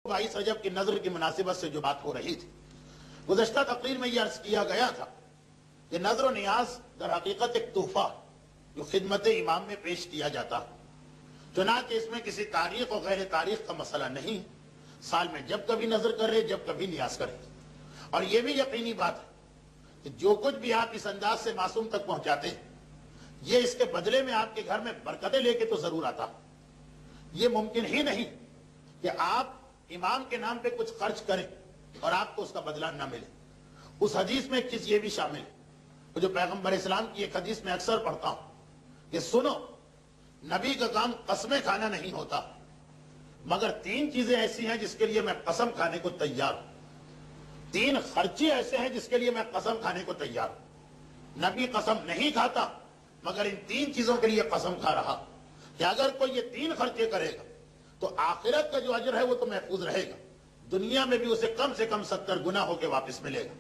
22 رجب کی نظر کی مناسبت سے جو بات ہو رہی تھی، گزشتہ تقریر میں یہ عرض کیا گیا تھا کہ نظر و نیاز در حقیقت ایک تحفہ جو خدمت امام میں پیش کیا جاتا ہے، چنانچہ اس میں کسی تاریخ اور غیر تاریخ کا مسئلہ نہیں، سال میں جب کبھی نظر کرے جب کبھی نیاز کرے، اور یہ بھی یقینی بات ہے کہ جو کچھ بھی آپ اس انداز سے معصوم تک پہنچاتے ہیں یہ اس کے بدلے میں آپ کے گھر میں برکتیں لے کے تو ضرور آتا۔ یہ ممکن ہی نہیں کہ آپ امام کے نام پہ کچھ خرچ کریں اور آپ کو اس کا بدلہ نہ ملے۔ اس حدیث میں ایک چیز یہ بھی شامل ہے جو پیغمبر اسلام کی ایک حدیث میں اکثر پڑھتا ہوں کہ سنو، نبی کا کام قسمیں کھانا نہیں ہوتا، مگر 3 چیزیں ایسی ہیں جس کے لیے میں قسم کھانے کو تیار ہوں، 3 خرچے ایسے ہیں جس کے لیے میں قسم کھانے کو تیار ہوں۔ نبی قسم نہیں کھاتا مگر ان 3 چیزوں کے لیے قسم کھا رہا کہ اگر کوئی یہ 3 خرچے کرے گا تو آخرت کا جو اجر ہے وہ تو محفوظ رہے گا، دنیا میں بھی اسے کم سے کم 70 گنا ہو کے واپس ملے گا۔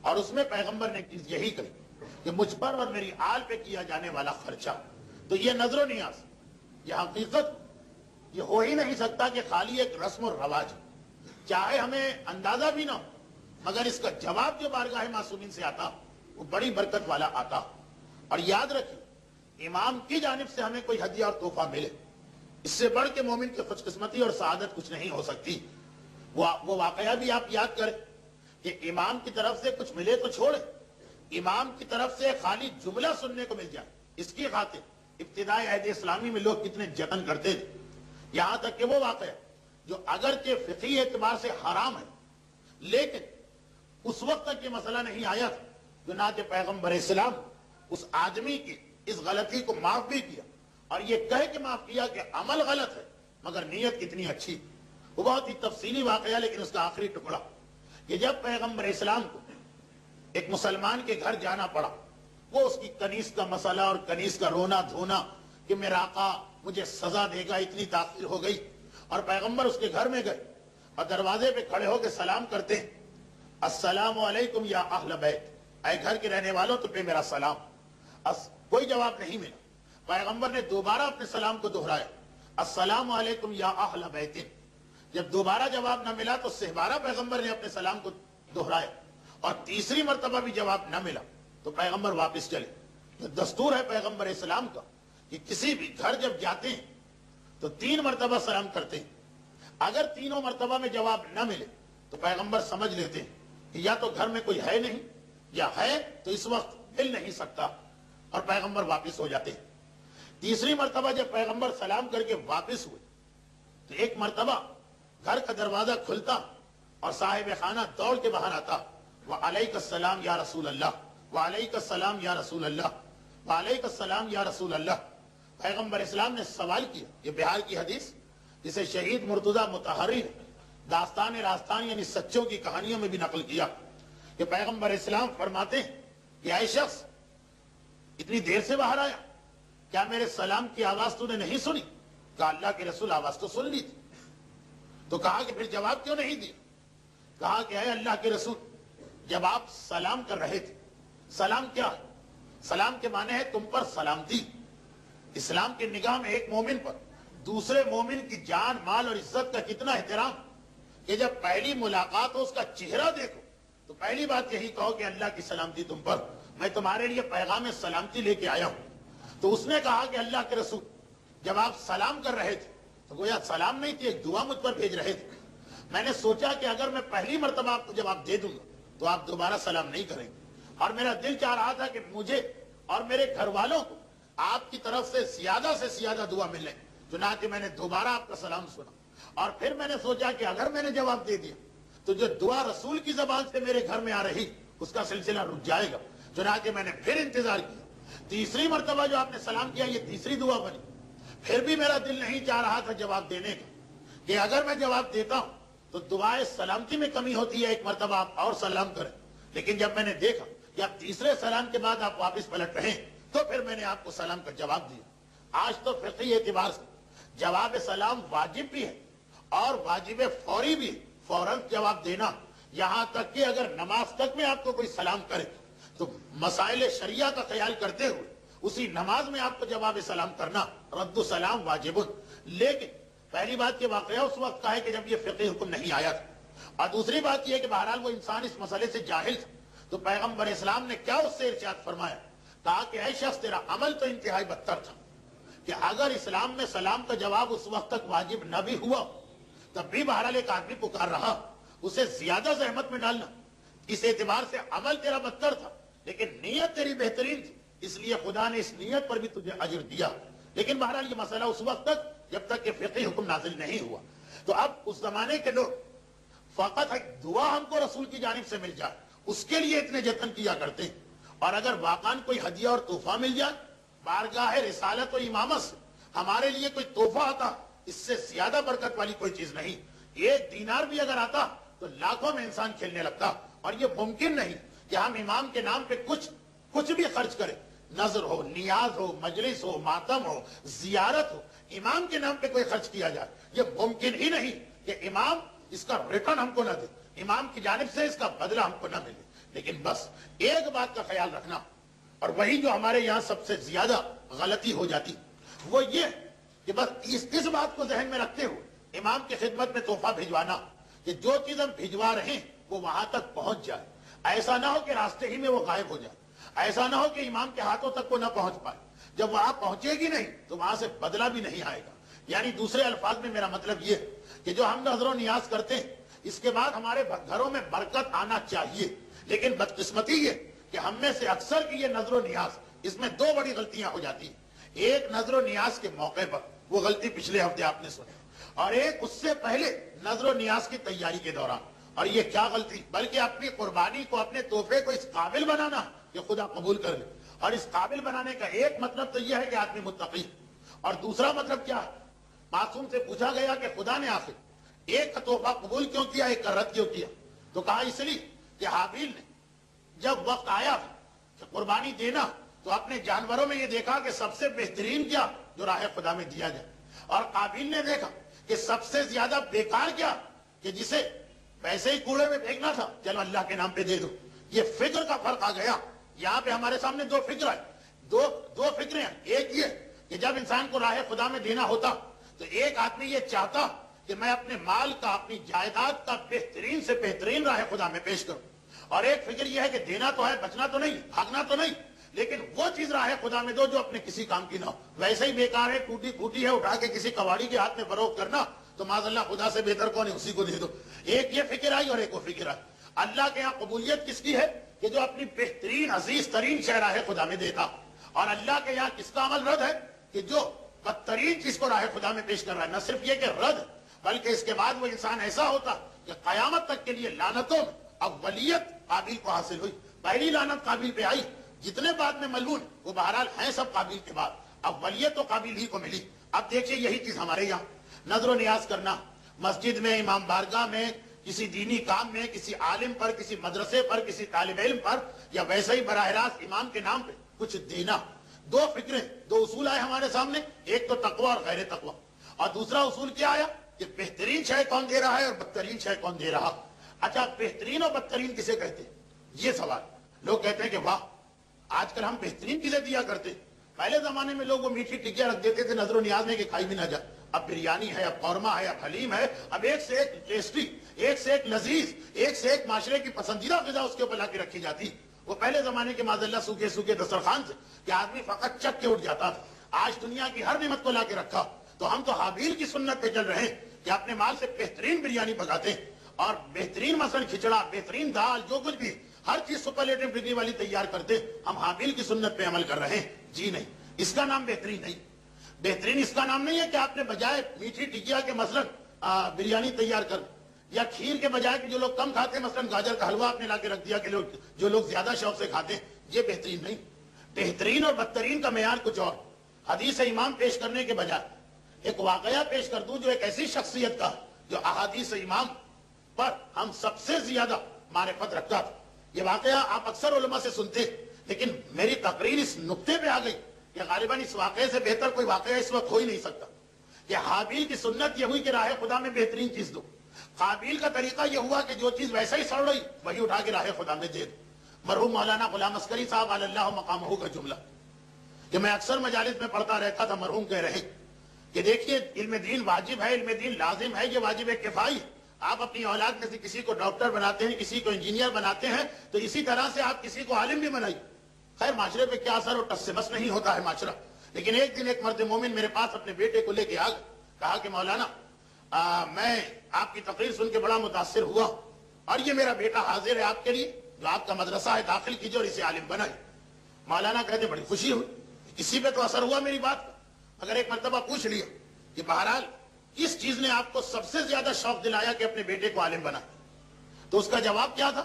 اور اس میں پیغمبر نے چیز یہی کہی کہ مجھ پر اور میری آل پہ کیا جانے والا خرچہ، تو یہ نظر و نیاز، یہ حقیقت یہ ہو ہی نہیں سکتا کہ خالی ایک رسم و رواج، چاہے ہمیں اندازہ بھی نہ ہو مگر اس کا جواب جو بارگاہ معصومین سے آتا وہ بڑی برکت والا آتا۔ اور یاد رکھیں، امام کی جانب سے ہمیں کوئی ہدیہ اور تحفہ ملے، اس سے بڑھ کے مومن کی خوش قسمتی اور سعادت کچھ نہیں ہو سکتی۔ وہ واقعہ بھی آپ یاد کریں کہ امام کی طرف سے کچھ ملے تو چھوڑے، امام کی طرف سے خالی جملہ سننے کو مل جائے، اس کی خاطر ابتدائی عہد اسلامی میں لوگ کتنے جتن کرتے تھے، یہاں تک کہ وہ واقعہ جو اگرچہ فقہی اعتبار سے حرام ہے لیکن اس وقت تک یہ مسئلہ نہیں آیا تھا، چنانچہ پیغمبر اسلام اس آدمی کی اس غلطی کو معاف بھی کیا، اور یہ کہہ کے معاف کیا کہ عمل غلط ہے مگر نیت کتنی اچھی۔ وہ بہت ہی تفصیلی واقعہ لیکن اس کا آخری ٹکڑا کہ جب پیغمبر اسلام کو ایک مسلمان کے گھر جانا پڑا، وہ اس کی کنیز کا مسئلہ اور کنیز کا رونا دھونا کہ میرا آقا مجھے سزا دے گا، اتنی تاخیر ہو گئی، اور پیغمبر اس کے گھر میں گئے اور دروازے پہ کھڑے ہو کے سلام کرتے ہیں، السلام علیکم یا اہل بیت، اے گھر کے رہنے والوں تو پہ میرا سلام۔ کوئی جواب نہیں ملا، پیغمبر نے دوبارہ اپنے سلام کو دہرایا، السلام علیکم یا اہل بیت۔ جب دوبارہ جواب نہ ملا تو 12 پیغمبر نے اپنے سلام کو دہرایا، اور تیسری مرتبہ بھی جواب نہ ملا تو پیغمبر واپس چلے۔ دستور ہے پیغمبر اسلام کا کہ کسی بھی گھر جب جاتے ہیں تو 3 مرتبہ سلام کرتے ہیں، اگر تینوں مرتبہ میں جواب نہ ملے تو پیغمبر سمجھ لیتے ہیں کہ یا تو گھر میں کوئی ہے نہیں یا ہے تو اس وقت مل نہیں سکتا، اور پیغمبر واپس ہو جاتے ہیں۔ تیسری مرتبہ جب پیغمبر سلام کر کے واپس ہوئے تو ایک مرتبہ گھر کا دروازہ کھلتا اور صاحب خانہ دوڑ کے باہر آتا، وعلیک السلام یا رسول اللہ، وعلیک السلام یا رسول اللہ، وعلیک السلام یا رسول اللہ۔ پیغمبر اسلام نے سوال کیا، یہ بہار کی حدیث جسے شہید مرتضی مطہری نے داستان راستان یعنی سچوں کی کہانیوں میں بھی نقل کیا کہ پیغمبر اسلام فرماتے ہیں کہ اے شخص اتنی دیر سے باہر آیا، کیا میرے سلام کی آواز تو نے نہیں سنی؟ کہا اللہ کے رسول آواز تو سن لی تھی۔ تو کہا کہ پھر جواب کیوں نہیں دیا؟ کہا کہ اے اللہ کے رسول، جب آپ سلام کر رہے تھے، سلام کیا ہے؟ سلام کے معنی ہے تم پر سلامتی۔ اسلام کی نگاہ میں ایک مومن پر دوسرے مومن کی جان مال اور عزت کا کتنا احترام کہ جب پہلی ملاقات ہو اس کا چہرہ دیکھو تو پہلی بات یہی کہو کہ اللہ کی سلامتی تم پر، میں تمہارے لیے پیغام سلامتی لے کے آیا ہوں۔ تو اس نے کہا کہ اللہ کے رسول جب آپ سلام کر رہے تھے تو گویا سلام نہیں تھی، ایک دعا مجھ پر بھیج رہے تھے، میں نے سوچا کہ اگر میں پہلی مرتبہ آپ کو جواب دے دوں گا تو آپ دوبارہ سلام نہیں کریں گے، اور میرا دل چاہ رہا تھا کہ مجھے اور میرے گھر والوں کو آپ کی طرف سے زیادہ دعا ملے، چنانچہ میں نے دوبارہ آپ کا سلام سنا، اور پھر میں نے سوچا کہ اگر میں نے جواب دے دیا تو جو دعا رسول کی زبان سے میرے گھر میں آ رہی اس کا سلسلہ رک جائے گا، چنانچہ میں نے پھر انتظار کیا۔ تیسری مرتبہ جو آپ نے سلام کیا یہ تیسری دعا بنی، پھر بھی میرا دل نہیں چاہ رہا تھا جواب دینے کا کہ اگر میں جواب دیتا ہوں تو دعائے سلامتی میں کمی ہوتی ہے، ایک مرتبہ آپ اور سلام کریں، لیکن جب میں نے دیکھا کہ آپ تیسرے سلام کے بعد آپ واپس پلٹ رہے ہیں تو پھر میں نے آپ کو سلام کا جواب دیا۔ آج تو فقہی اعتبار سے جواب سلام واجب بھی ہے اور واجب فوری بھی ہے، فوراً جواب دینا، یہاں تک کہ اگر نماز تک میں آپ کو کوئی سلام کرے تو مسائل شریعہ کا خیال کرتے ہوئے اسی نماز میں آپ کو جواب سلام کرنا رد السلام واجب، لیکن پہلی بات یہ واقعہ اس وقت کا ہے کہ جب یہ فقہی حکم نہیں آیا تھا، اور دوسری بات یہ کہ بہرحال وہ انسان اس مسئلے سے جاہل تھا، تو پیغمبر اسلام نے کیا اس سے ارشاد فرمایا؟ کہا کہ اے شخص تیرا عمل تو انتہائی بدتر تھا، کہ اگر اسلام میں سلام کا جواب اس وقت تک واجب نہ بھی ہوا تب بھی بہرحال ایک آدمی پکار رہا، اسے زیادہ زحمت میں ڈالنا، اس اعتبار سے عمل تیرا بدتر تھا لیکن نیت تیری بہترین تھی، اس لیے خدا نے اس نیت پر بھی تجھے اجر دیا۔ لیکن بہرحال یہ مسئلہ اس وقت تک جب تک کہ فقہی حکم نازل نہیں ہوا۔ تو اب اس زمانے کے لوگ فقط ایک دعا ہم کو رسول کی جانب سے مل جائے اس کے لیے اتنے جتن کیا کرتے ہیں، اور اگر واقعاً کوئی ہدیہ اور تحفہ مل جائے بارگاہ رسالت و امامت سے ہمارے لیے کوئی تحفہ آتا، اس سے زیادہ برکت والی کوئی چیز نہیں۔ ایک دینار بھی اگر آتا تو لاکھوں میں انسان کھیلنے لگتا، اور یہ ممکن نہیں کہ ہم امام کے نام پہ کچھ بھی خرچ کریں، نظر ہو، نیاز ہو، مجلس ہو، ماتم ہو، زیارت ہو، امام کے نام پہ کوئی خرچ کیا جائے، یہ ممکن ہی نہیں کہ امام اس کا ریٹرن ہم کو نہ دے، امام کی جانب سے اس کا بدلہ ہم کو نہ ملے۔ لیکن بس ایک بات کا خیال رکھنا، اور وہی جو ہمارے یہاں سب سے زیادہ غلطی ہو جاتی وہ یہ کہ بس اس بات کو ذہن میں رکھتے ہوئے امام کی خدمت میں تحفہ بھجوانا کہ جو چیز ہم بھجوا رہے ہیں وہ وہاں تک پہنچ جائے، ایسا نہ ہو کہ راستے ہی میں وہ غائب ہو جائے، ایسا نہ ہو کہ امام کے ہاتھوں تک وہ نہ پہنچ پائے، جب وہاں پہنچے گی نہیں تو وہاں سے بدلہ بھی نہیں آئے گا۔ یعنی دوسرے الفاظ میں میرا مطلب یہ کہ جو ہم نظر و نیاز کرتے ہیں اس کے بعد ہمارے گھروں میں برکت آنا چاہیے، لیکن بدقسمتی یہ کہ ہم میں سے اکثر کی یہ نظر و نیاز، اس میں دو بڑی غلطیاں ہو جاتی ہیں۔ ایک نظر و نیاز کے موقع پر، وہ غلطی پچھلے ہفتے آپ نے سنی، اور ایک اس سے پہلے نظر و نیاز کی تیاری کے دوران۔ اور یہ کیا غلطی، بلکہ اپنی قربانی کو، اپنے تحفے کو اس قابل بنانا کہ خدا قبول کر لے۔ اور اس قابل بنانے کا ایک مطلب تو یہ ہے کہ آدمی متقی، اور دوسرا مطلب کیا ہے؟ معصوم سے پوچھا گیا کہ خدا نے آخر ایک کا تحفہ قبول کیوں کیا، ایک کا رد کیوں کیا؟ تو کہا اس لیے کہ حابیل نے جب وقت آیا کہ قربانی دینا تو اپنے جانوروں میں یہ دیکھا کہ سب سے بہترین کیا جو راہ خدا میں دیا جائے، اور قابیل نے دیکھا کہ سب سے زیادہ بیکار کیا کہ جسے پیسے ہی کوڑے میں پھینکنا تھا، چلو اللہ کے نام پہ دے دو۔ یہ فکر کا فرق آ گیا۔ یہاں پہ ہمارے سامنے دو فکر ہے، دو فکریں ہیں۔ ایک یہ کہ جب انسان کو راہ خدا میں دینا ہوتا تو ایک آدمی یہ چاہتا کہ میں اپنے مال کا، اپنی جائیداد کا بہترین سے بہترین راہ خدا میں پیش کروں، اور ایک فکر یہ ہے کہ دینا تو ہے، بچنا تو نہیں، بھاگنا تو نہیں، لیکن وہ چیز راہ خدا میں دو جو اپنے کسی کام کی نہ ہو، ویسے ہی بیکار ہے، ٹوٹی پھوٹی ہے، اٹھا کے کسی کواڑی کے ہاتھ میں فروخت کرنا، تو معاذ اللہ خدا سے بہتر کون ہے، اسی کو دے دو۔ ایک یہ فکر آئی اور ایک وہ فکر آئی۔ اللہ کے یہاں قبولیت کس کی ہے کہ جو اپنی بہترین عزیز ترین شے راہ خدا میں دیتا، اور اللہ کے یہاں کس کا عمل رد ہے کہ جو بدترین چیز کو راہ خدا میں پیش کر رہا ہے۔ نہ صرف یہ کہ رد، بلکہ اس کے بعد وہ انسان ایسا ہوتا کہ قیامت تک کے لیے لعنتوں میں اولیت قابیل کو حاصل ہوئی۔ پہلی لعنت قابیل پہ آئی، جتنے بعد میں ملعون وہ بہرحال ہیں سب قابیل کے بعد، اولیت تو قابیل ہی کو ملی۔ اب دیکھیے یہی چیز ہمارے یہاں نظر و نیاز کرنا، مسجد میں، امام بارگاہ میں، کسی دینی کام میں، کسی عالم پر، کسی مدرسے پر، کسی طالب علم پر، یا ویسے ہی براہ راست امام کے نام پہ کچھ دینا۔ دو فکریں، دو اصول آئے ہمارے سامنے، ایک تو تقوی اور غیر تقوی، اور دوسرا اصول کیا آیا کہ بہترین شے کون دے رہا ہے اور بدترین شے کون دے رہا۔ اچھا بہترین اور بدترین کسے کہتے ہیں؟ یہ سوال لوگ کہتے ہیں کہ واہ آج کل ہم بہترین چیزیں دیا کرتے، پہلے زمانے میں لوگ وہ میٹھی ٹکیاں رکھ دیتے تھے نظر و نیاز میں کہ کھائی بھی نہ جائے، اب بریانی ہے، اب قورمہ ہے، اب حلیم ہے، اب ایک سے ایک ٹیسٹی، ایک سے ایک لذیذ، ایک سے ایک معاشرے کی پسندیدہ غذا اس کے اوپر لا کے رکھی جاتی۔ وہ پہلے زمانے کے معاذ اللہ سوکھے سوکھے دسترخوان سے کہ آدمی فقط چک کے اٹھ جاتا تھا، آج دنیا کی ہر نعمت کو لا کے رکھا۔ تو ہم تو حابیل کی سنت پہ چل رہے ہیں کہ اپنے مال سے بہترین بریانی پکاتے ہیں، اور بہترین مثلا کھچڑا، بہترین دال، جو کچھ بھی ہر چیز سپرلیٹو ڈگری والی تیار کرتے، ہم حابیل کی سنت پہ عمل کر رہے ہیں۔ جی نہیں، اس کا نام بہترین نہیں۔ بہترین اس کا نام نہیں ہے کہ آپ نے بجائے میٹھی ٹکیا کے مثلا بریانی تیار کر، یا کھیر کے بجائے کہ جو لوگ کم کھاتے ہیں مثلا گاجر کا حلوہ آپ نے لا کے رکھ دیا کہ جو لوگ زیادہ شوق سے کھاتے ہیں، یہ بہترین نہیں۔ بہترین اور بدترین کا معیار کچھ اور۔ حدیث امام پیش کرنے کے بجائے ایک واقعہ پیش کر دوں جو ایک ایسی شخصیت کا جو احادیث امام پر ہم سب سے زیادہ معرفت رکھتا تھا۔ یہ واقعہ آپ اکثر علماء سے سنتے، لیکن میری تقریر اس نقطے پہ آ گئی کہ غالباً اس واقعے سے بہتر کوئی واقعہ اس وقت ہو ہی نہیں سکتا کہ حابیل کی سنت یہ ہوئی کہ راہ خدا میں بہترین چیز دو، قابیل کا طریقہ یہ ہوا کہ جو چیز ویسا ہی سڑ رہی وہی اٹھا کے راہ خدا میں دے دو۔ مرحوم مولانا غلام عسکری صاحب علی اللہ مقامہ کا جملہ کہ میں اکثر مجالس میں پڑھتا رہتا تھا، مرحوم کہہ رہے کہ دیکھیے علم دین واجب ہے، علم دین لازم ہے، یہ واجب کفائی ہے۔ آپ اپنی اولاد میں سے کسی کو ڈاکٹر بناتے ہیں، کسی کو انجینئر بناتے ہیں، تو اسی طرح سے آپ کسی کو عالم بھی بنائیے۔ خیر معاشرے پہ کیا اثر ہو، ٹس سے بس نہیں ہوتا ہے معاشرہ۔ لیکن ایک دن ایک مرد مومن میرے پاس اپنے بیٹے کو لے کے آ گیا، کہا کہ مولانا میں آپ کی تقریر سن کے بڑا متاثر ہوا، اور یہ میرا بیٹا حاضر ہے آپ کے لیے، جو آپ کا مدرسہ ہے داخل کیجیے اور اسے عالم بنائے۔ مولانا کہتے بڑی خوشی ہوئی، کسی پہ تو اثر ہوا میری بات کا، اگر ایک مرتبہ پوچھ لیا کہ بہرحال کس چیز نے آپ کو سب سے زیادہ شوق دلایا کہ اپنے بیٹے کو عالم بنا، تو اس کا جواب کیا تھا؟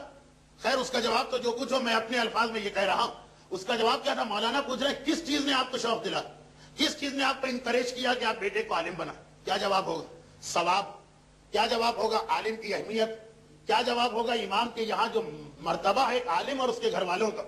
خیر اس کا جواب تو جو کچھ ہو میں اپنے الفاظ میں یہ کہہ رہا ہوں، اس کا جواب کیا تھا؟ مولانا پوچھ رہے ہیں کس چیز نے آپ کو شوق دلا، کس چیز نے آپ کو انکریج کیا کہ آپ بیٹے کو عالم بنا؟ کیا جواب ہوگا؟ ثواب۔ کیا جواب ہوگا؟ عالم کی اہمیت۔ کیا جواب ہوگا؟ امام کے یہاں جو مرتبہ ہے ایک عالم اور اس کے گھر والوں کا۔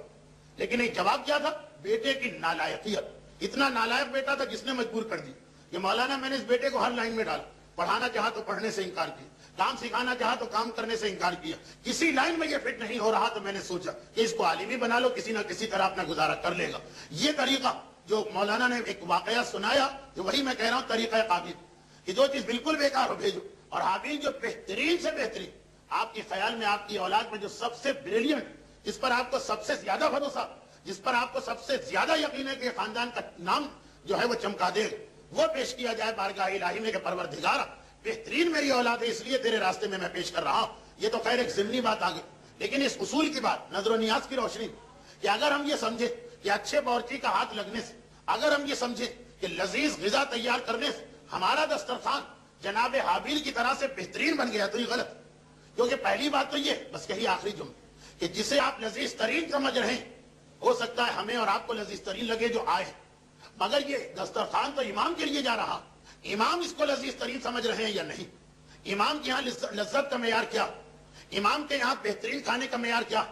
لیکن ایک جواب کیا تھا؟ بیٹے کی نالائقیت۔ اتنا نالائق بیٹا تھا جس نے مجبور کر دی کہ مولانا میں نے اس بیٹے کو ہر لائن میں ڈالا، پڑھانا چاہا تو پڑھنے سے انکار کیا، کام سکھانا چاہا تو کام کرنے سے انکار کیا، کسی لائن میں یہ فٹ نہیں ہو رہا تو میں نے سوچا کہ اس کو عالم ہی بنا لو، کسی نہ کسی طرح اپنا گزارا کر لے گا۔ یہ طریقہ جو مولانا نے ایک واقعہ سنایا، جو وہی میں کہہ رہا ہوں طریقہ قابل، کہ جو چیز بالکل بیکار ہو بھیجو، اور حابیل جو بہترین سے بہترین، آپ کے خیال میں آپ کی اولاد میں جو سب سے بریلینٹ، جس پر آپ کو سب سے زیادہ بھروسہ، جس پر آپ کو سب سے زیادہ یقین ہے کہ خاندان کا نام جو ہے وہ چمکا دے، وہ پیش کیا جائے بارگاہ الہی میں کہ پروردگارا بہترین میری اولاد ہے اس لیے تیرے راستے میں میں پیش کر رہا ہوں۔ یہ تو خیر ایک ضمنی بات آ گئی، لیکن اس اصول کی بات نظر و نیاز کی روشنی کہ اگر ہم یہ سمجھیں کہ اچھے باورچی کا ہاتھ لگنے سے، اگر ہم یہ سمجھیں کہ لذیذ غذا تیار کرنے سے ہمارا دسترخوان جناب حابیل کی طرح سے بہترین بن گیا تو یہ غلط، کیونکہ پہلی بات تو یہ بس یہی آخری جملہ کہ جسے آپ لذیذ ترین سمجھ رہے ہیں، ہو سکتا ہے ہمیں اور آپ کو لذیذ ترین لگے جو آئے، مگر یہ دسترخوان تو امام کے لیے جا رہا، امام اس کو لذیذ ترین سمجھ رہے ہیں یا نہیں؟ امام کے یہاں لذت کا معیار کیا؟ امام کے یہاں بہترین کھانے کا معیار کیا؟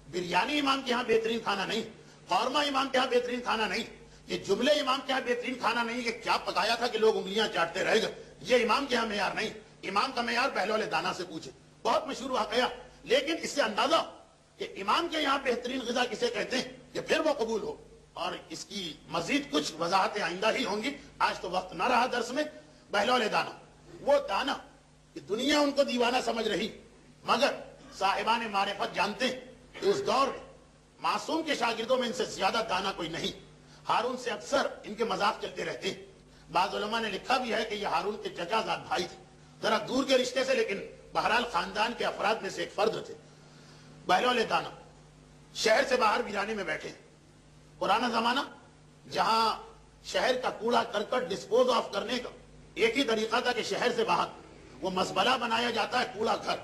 بریانی امام کے یہاں بہترین کھانا نہیں، قورمہ امام کے یہاں بہترین کھانا نہیں، یہ جملے امام کے یہاں بہترین کھانا نہیں کہ کیا پکایا تھا کہ لوگ انگلیاں چاٹتے رہ گئے، یہ امام کے یہاں معیار نہیں۔ امام کا معیار بہلول دانا سے پوچھے، بہت مشہور واقعہ، لیکن اس سے اندازہ کہ امام کے یہاں بہترین غذا کسے کہتے ہیں کہ پھر وہ قبول ہو۔ اور اس کی مزید کچھ وضاحتیں آئندہ ہی ہوں گی، آج تو وقت نہ رہا درس میں۔ بہلول دانا، وہ دانا کہ دنیا ان کو دیوانہ سمجھ رہی، مگر صاحبان معرفت جانتے ہیں کہ اس دور میں معصوم کے شاگردوں میں ان سے زیادہ دانا کوئی نہیں۔ ہارون سے اکثر ان کے مذاق چلتے رہتے ہیں، بعض علماء نے لکھا بھی ہے کہ یہ ہارون کے چچا زاد بھائی تھے، ذرا دور کے رشتے سے، لیکن بہرحال خاندان کے افراد میں سے ایک فرد تھے۔ بہلول دانا شہر سے باہر ویرانے میں بیٹھے، پرانا زمانہ جہاں شہر کا کوڑا کرکٹ ڈسپوز آف کرنے کا ایک ہی طریقہ تھا کہ شہر سے باہر وہ مزبلہ بنایا جاتا ہے، کوڑا گھر،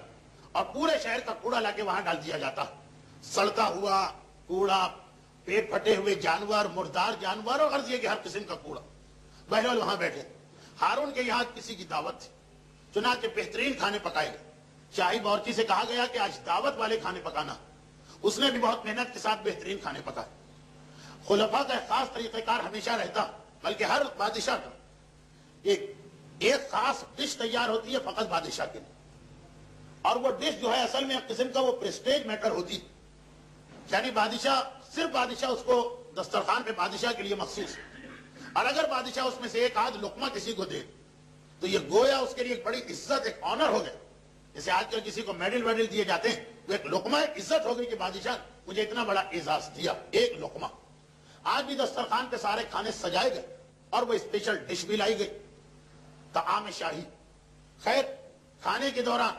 اور پورے شہر کا کوڑا لا کے وہاں ڈال دیا جاتا، سڑتا ہوا کوڑا، پیٹ پھٹے ہوئے جانور، مردار جانور، اور غرض یہ کہ ہر قسم کا کوڑا۔ بہلول وہاں بیٹھے، ہارون کے یہاں کسی کی دعوت تھی، چنانچہ بہترین کھانے پکائے گئے، شاہی باورچی سے کہا گیا کہ آج دعوت والے کھانے پکانا، اس نے بھی بہت محنت کے ساتھ بہترین کھانے پکائے۔ خلفاء کا ایک خاص طریقہ کار ہمیشہ رہتا، بلکہ ہر بادشاہ کا ایک خاص ڈش تیار ہوتی ہے فقط بادشاہ کے لیے، اور وہ ڈش جو ہے اصل میں ایک قسم کا وہ پریسٹیج میٹر ہوتی، یعنی بادشاہ صرف بادشاہ اس کو دسترخوان پہ بادشاہ کے لیے مخصوص، اور اگر بادشاہ اس میں سے ایک آدھ لقمہ کسی کو دے تو یہ گویا اس کے لیے ایک بڑی عزت، ایک آنر ہو گیا۔ جیسے آج کل کسی کو میڈل ویڈل دیے جاتے ہیں، وہ ایک لقمہ ایک عزت ہو گئی کہ بادشاہ مجھے اتنا بڑا اعزاز دیا، ایک لقمہ۔ آج بھی دسترخوان پہ سارے کھانے سجائے گئے اور وہ اسپیشل ڈش بھی لائی گئی، طعام شاہی۔ خیر کھانے کے دوران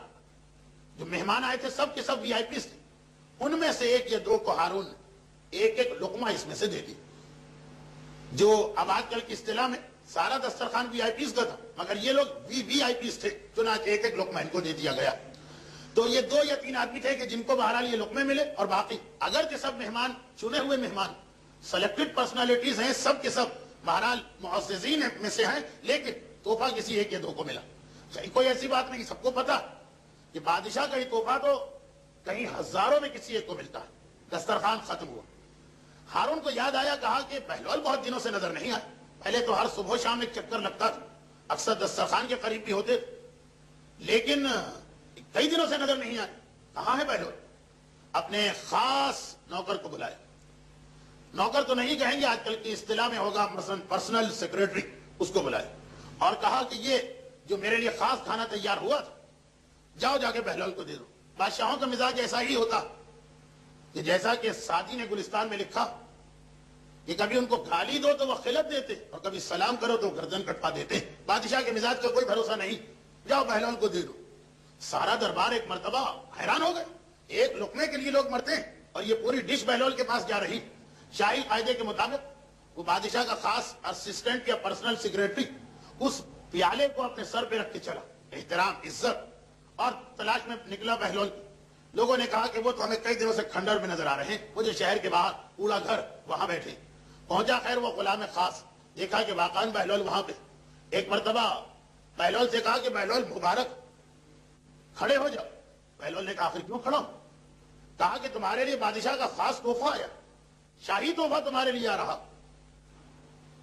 جو مہمان آئے تھے سب کے سب وی آئی پیز تھے، ان میں سے ایک یا دو کو ہارون نے ایک ایک لقمہ اس میں سے دے دی، جو اب آج کل کی اصطلاح میں سارا دسترخوان وی آئی پیز کا تھا، مگر یہ لوگ وی آئی پیز تھے، چنانچہ ایک ایک لقمہ ان کو دے دیا گیا۔ تو یہ 2 یا 3 آدمی تھے کہ جن کو بہرحال یہ لقمے ملے، اور باقی اگرچہ سب مہمان چنے ہوئے مہمان سلیکٹڈ پرسنالٹیز ہیں، سب کے سب بہرحال معززین میں سے ہیں، لیکن تحفہ کسی ایک یا دو کو ملا۔ کوئی ایسی بات نہیں، سب کو پتا کہ بادشاہ کا ہی تحفہ تو کہیں ہزاروں میں کسی ایک کو ملتا ہے۔ دسترخوان ختم ہوا، ہارون کو یاد آیا، کہا کہ بہلول بہت دنوں سے نظر نہیں آئے، پہلے تو ہر صبح و شام ایک چکر لگتا تھا، اکثر دسترخوان کے قریب بھی ہوتے تھے، لیکن کئی دنوں سے نظر نہیں آئے، کہاں ہے بہلول؟ اپنے خاص نوکر کو بلایا، نوکر تو نہیں کہیں گے، آج کل کی اصطلاح میں ہوگا مثلا پرسنل سیکریٹری، اس کو بلایا، اور کہا کہ یہ جو میرے لیے خاص کھانا تیار ہوا تھا جاؤ جا کے بہلول کو دے دو۔ بادشاہوں کا مزاج ایسا ہی ہوتا کہ جیسا کہ سعدی نے گلستان میں لکھا کہ کبھی ان کو گالی دو تو وہ خلت دیتے اور کبھی سلام کرو تو گردن کٹوا دیتے۔ بادشاہ کے مزاج کا کوئی بھروسہ نہیں، جاؤ بہلول کو دے دو۔ سارا دربار ایک مرتبہ حیران ہو گئے، ایک لقمے کے لیے لوگ مرتے ہیں اور یہ پوری ڈش بہلول کے پاس جا رہی۔ شاہی قاعدے کے مطابق وہ بادشاہ کا خاص اسسٹنٹ یا پرسنل سیکریٹری اس پیالے کو اپنے سر پہ رکھ کے چلا، احترام عزت، اور تلاش میں نکلا بہلول۔ لوگوں نے کہا کہ وہ تو ہمیں کئی دنوں سے کھنڈر میں نظر آ رہے ہیں، وہ جو شہر کے باہر کوڑا گھر وہاں بیٹھے۔ پہنچا خیر وہ غلام خاص، دیکھا کہ واقعاً بہلول وہاں پہ۔ ایک مرتبہ بہلول سے کہا کہ بہلول مبارک کھڑے ہو جاؤ۔ بہلول نے کہا آخر کیوں کھڑا ہوں؟ کہا کہ تمہارے لیے بادشاہ کا خاص تحفہ آیا، شاہی تحفہ تمہارے لیے آ رہا،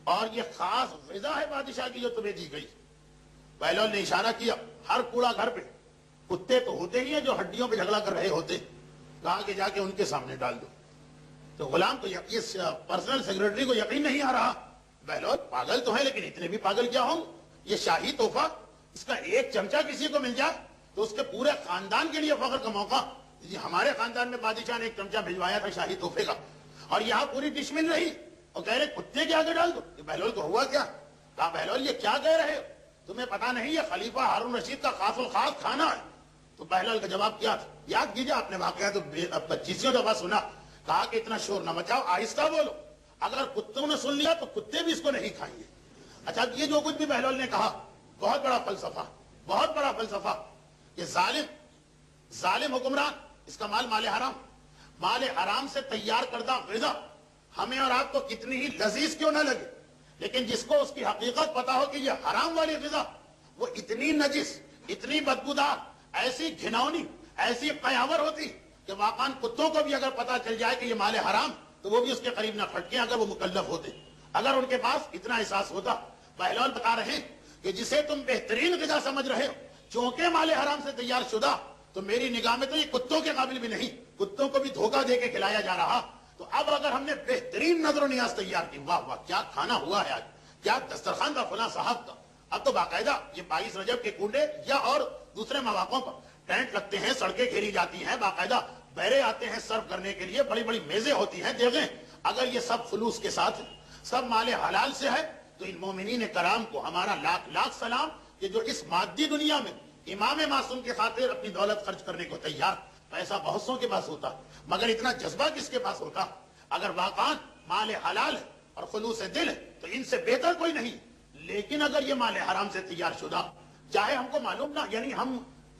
اور یہ خاص غذا ہے بادشاہ کی جو تمہیں دی گئی۔ بہلول نے اشارہ کیا ہر کوڑا گھر پہ کتے تو ہوتے ہی ہیں جو ہڈیوں پہ جھگڑا کر رہے ہوتے، کہا کہ جا کے ان کے سامنے ڈال دو۔ تو غلام کو اس پرسنل سیکریٹری کو یقین نہیں آ رہا، بہلول پاگل تو ہے لیکن اتنے بھی پاگل کیا ہوں، یہ شاہی تحفہ اس کا ایک چمچہ کسی کو مل جائے تو اس کے پورے خاندان کے لیے فخر کا موقع۔ ہمارے خاندان میں بادشاہ نے ایک چمچہ بھجوایا تھا شاہی تحفے کا، اور یہاں پوری ڈش مل رہی اور کہہ رہے کتے کے آگے ڈال دو۔ بہلول کو ہوا کیا؟ کہا بہلول یہ کیا کہہ رہے ہو، تمہیں پتا نہیں یہ خلیفہ ہارون رشید کا خاص الخاص کھانا ہے؟ تو بہلول کا جواب کیا تھا؟ یاد کیجیے، آپ نے واقعہ تو 25 دفعہ سنا۔ کہا کہ اتنا شور نہ مچاؤ، آہستہ بولو، اگر کتوں نے سن لیا تو کتے بھی اس کو نہیں کھائیں گے۔ اچھا یہ جو کچھ بھی بہلول نے کہا بہت بڑا فلسفہ، بہت بڑا فلسفہ کہ ظالم حکمران، اس کا مال حرام سے تیار کردہ غذا ہمیں اور آپ کو کتنی ہی لذیذ کیوں نہ لگے، لیکن جس کو اس کی حقیقت پتا ہو کہ یہ حرام والی غذا وہ اتنی نجس، اتنی بدبودار، ایسی گھناؤنی، ایسی قیاور ہوتی کہ واقعاً کتوں کو بھی اگر پتا چل جائے کہ یہ مال حرام تو وہ بھی اس کے قریب نہ پھٹکیں اگر وہ مکلف ہوتے، اگر ان کے پاس اتنا احساس ہوتا۔ بہلول بتا رہے ہیں کہ جسے تم بہترین غذا سمجھ رہے ہو چونکہ مال حرام سے تیار شدہ، تو میری نگاہ میں تو یہ کتوں کے قابل بھی نہیں، کتوں کو بھی دھوکہ دے کے کھلایا جا رہا۔ تو اب اگر ہم نے بہترین نظر و نیاز تیار کی، واہ واہ کیا کھانا ہوا ہے آج، کیا دسترخوان تھا فلاں صاحب کا۔ اب تو باقاعدہ یہ 22 رجب کے کنڈے یا اور دوسرے مواقعوں پر ٹینٹ لگتے ہیں، سڑکیں گھیری جاتی ہیں، باقاعدہ بیرے آتے ہیں سرو کرنے کے لیے، بڑی بڑی میزیں ہوتی ہیں، دیکھیں اگر یہ سب خلوص کے ساتھ سب مال حلال سے ہے تو ان مومنین کرام کو ہمارا لاکھ لاکھ سلام کہ جو اس مادی دنیا میں امام معصوم کی خاطر اپنی دولت خرچ کرنے کو تیار۔ پیسہ بہت سو کے پاس ہوتا مگر اتنا جذبہ کس کے پاس ہوتا؟ اگر واقعاً مال حلال ہے اور خلوص دل ہے تو ان سے بہتر کوئی نہیں، لیکن اگر یہ مال حرام سے تیار شدہ، چاہے ہم کو معلوم نہ، یعنی ہم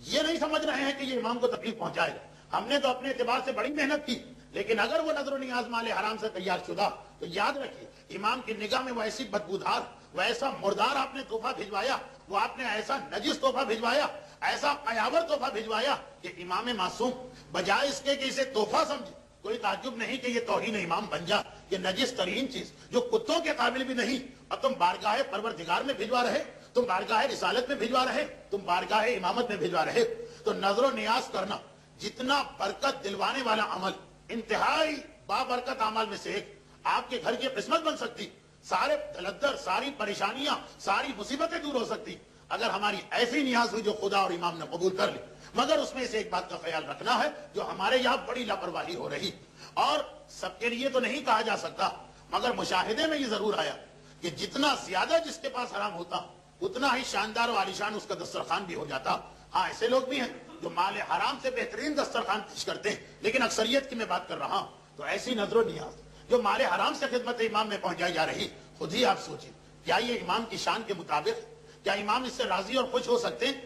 یہ نہیں سمجھ رہے ہیں کہ یہ امام کو تکلیف پہنچائے گا، ہم نے تو اپنے اعتبار سے بڑی محنت کی، لیکن اگر وہ نظر و نیاز مال حرام سے تیار شدہ تو یاد رکھیے امام کی نگاہ میں وہ ایسی بدبودار، وہ ایسا مردار آپ نے تحفہ بھجوایا، وہ آپ نے ایسا نجس تحفہ بھجوایا، ایسا قیاور تحفہ بھجوایا کہ امام معصوم بجائے اس کے کہ اسے تحفہ سمجھے، کوئی تعجب نہیں کہ یہ توہین امام بن جا، یہ نجس ترین چیز جو کتوں کے قابل بھی نہیں، اور تم بارگاہ پروردگار میں بھجوا رہے، تم بارگاہ رسالت میں بھجوا رہے، تم بارگاہ امامت میں بھجوا رہے۔ تو نظر و نیاز کرنا جتنا برکت دلوانے والا عمل، انتہائی بابرکت عمل میں سے ایک، آپ کے گھر کی قسمت بن سکتی، سارے دلدر، ساری پریشانیاں، ساری مصیبتیں دور ہو سکتی اگر ہماری ایسی نیاز ہوئی جو خدا اور امام نے قبول کر لی۔ مگر اس میں سے ایک بات کا خیال رکھنا ہے جو ہمارے یہاں بڑی لاپرواہی ہو رہی، اور سب کے لیے تو نہیں کہا جا سکتا مگر مشاہدے میں یہ ضرور آیا کہ جتنا زیادہ جس کے پاس حرام ہوتا اتنا ہی شاندار و عالیشان اس کا دسترخوان بھی ہو جاتا۔ ہاں ایسے لوگ بھی ہیں جو مال حرام سے بہترین دسترخوان پیش کرتے ہیں، لیکن اکثریت کی میں بات کر رہا ہوں۔ تو ایسی نظر و نیاز جو مال حرام سے خدمت امام میں پہنچائی جا رہی، خود ہی آپ سوچیں کیا یہ امام کی شان کے مطابق، کیا امام اس سے راضی اور خوش ہو سکتے ہیں؟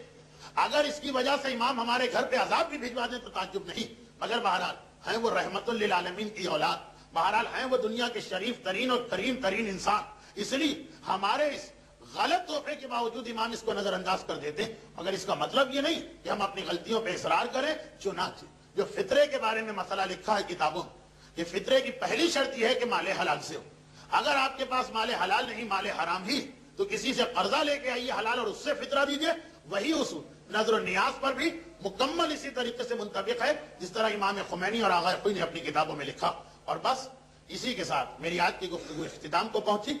اگر اس کی وجہ سے امام ہمارے گھر پہ عذاب بھی بھجوا دیں تو تعجب نہیں، مگر بہرحال ہیں وہ رحمت للعالمین کی اولاد، بہرحال ہیں وہ دنیا کے شریف ترین اور کریم ترین انسان، اس لیے ہمارے اس غلط تحفے کے باوجود امام اس کو نظر انداز کر دیتے ہیں۔ مگر اس کا مطلب یہ نہیں کہ ہم اپنی غلطیوں پہ اصرار کریں۔ چنانچہ جو فطرے کے بارے میں مسئلہ لکھا ہے کتابوں میں، یہ فطرے کی پہلی شرط یہ ہے کہ مال حلال سے ہو۔ اگر آپ کے پاس مال حلال نہیں، مال حرام ہی، تو کسی سے قرضہ لے کے آئیے حلال اور اس سے فطرہ دیجئے۔ وہی اصول نظر و نیاز پر بھی مکمل اسی طریقے سے منطبق ہے جس طرح امام خمینی اور آغا خوئی نے اپنی کتابوں میں لکھا۔ اور بس اسی کے ساتھ میری آج کی گفتگو اختتام کو پہنچی۔